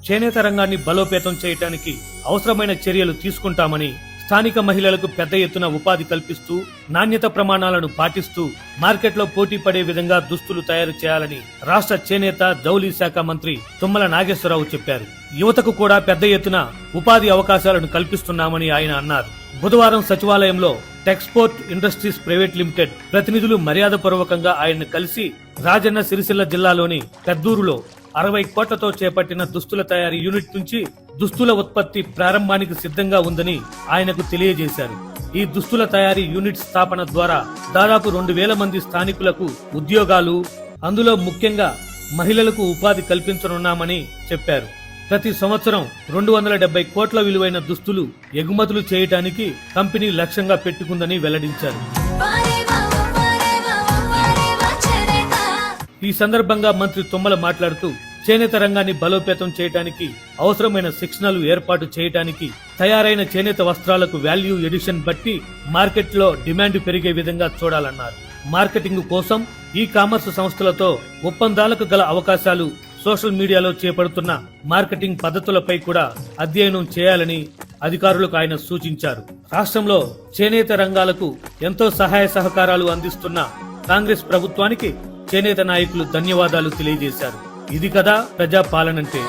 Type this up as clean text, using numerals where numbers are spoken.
చేనేత రంగాన్ని బలోపేతం చేయడానికి అవసరమైన చర్యలు తీసుకుంటామని, స్థానిక మహిళలకు పెద్ద ఎత్తున ఉపాధి కల్పిస్తూ నాణ్యత ప్రమాణాలను పాటిస్తూ మార్కెట్లో పోటీ పడే విధంగా దుస్తులు తయారు చేయాలని రాష్ట్ర చేనేత జౌళి శాఖ మంత్రి తుమ్మల నాగేశ్వరరావు చెప్పారు. యువతకు కూడా పెద్ద ఎత్తున ఉపాధి అవకాశాలను కల్పిస్తున్నామని ఆయన అన్నారు. బుధవారం సచివాలయంలో టెక్స్పోర్ట్ ఇండస్ట్రీస్ ప్రైవేట్ లిమిటెడ్ ప్రతినిధులు మర్యాదపూర్వకంగా ఆయన్ను కలిసి రాజన్న సిరిసిల్ల జిల్లాలోని పెద్దూరులో 60 కోట్లతో చేపట్టిన దుస్తుల తయారీ యూనిట్ నుంచి దుస్తుల ఉత్పత్తి ప్రారంభానికి సిద్ధంగా ఉందని ఆయనకు తెలియజేశారు. ఈ దుస్తుల తయారీ యూనిట్ స్థాపన ద్వారా దాదాపు 2,000 మంది స్థానికులకు ఉద్యోగాలు, అందులో ముఖ్యంగా మహిళలకు ఉపాధి కల్పించనున్నామని చెప్పారు. ప్రతి సంవత్సరం 270 కోట్ల విలువైన దుస్తులు ఎగుమతులు చేయడానికి కంపెనీ లక్ష్యంగా పెట్టుకుందని వెల్లడించారు. ఈ సందర్భంగా మంత్రి తుమ్మల మాట్లాడుతూ చేనేత రంగాన్ని బలోపేతం చేయడానికి అవసరమైన శిక్షణలు ఏర్పాటు చేయడానికి, తయారైన చేనేత వస్త్రాలకు వాల్యూ ఎడిషన్ బట్టి మార్కెట్లో డిమాండ్ పెరిగే విధంగా చూడాలన్నారు. మార్కెటింగ్ కోసం ఈ కామర్స్ సంస్థలతో ఒప్పందాలకు గల అవకాశాలు, సోషల్ మీడియాలో చేపడుతున్న మార్కెటింగ్ పద్ధతులపై కూడా అధ్యయనం చేయాలని అధికారులకు ఆయన సూచించారు. రాష్ట్రంలో చేనేత రంగాలకు ఎంతో సహాయ సహకారాలు అందిస్తున్న కాంగ్రెస్ ప్రభుత్వానికి చేనేత నాయకులు ధన్యవాదాలు తెలియజేశారు. ఇది కదా ప్రజాపాలనంటే.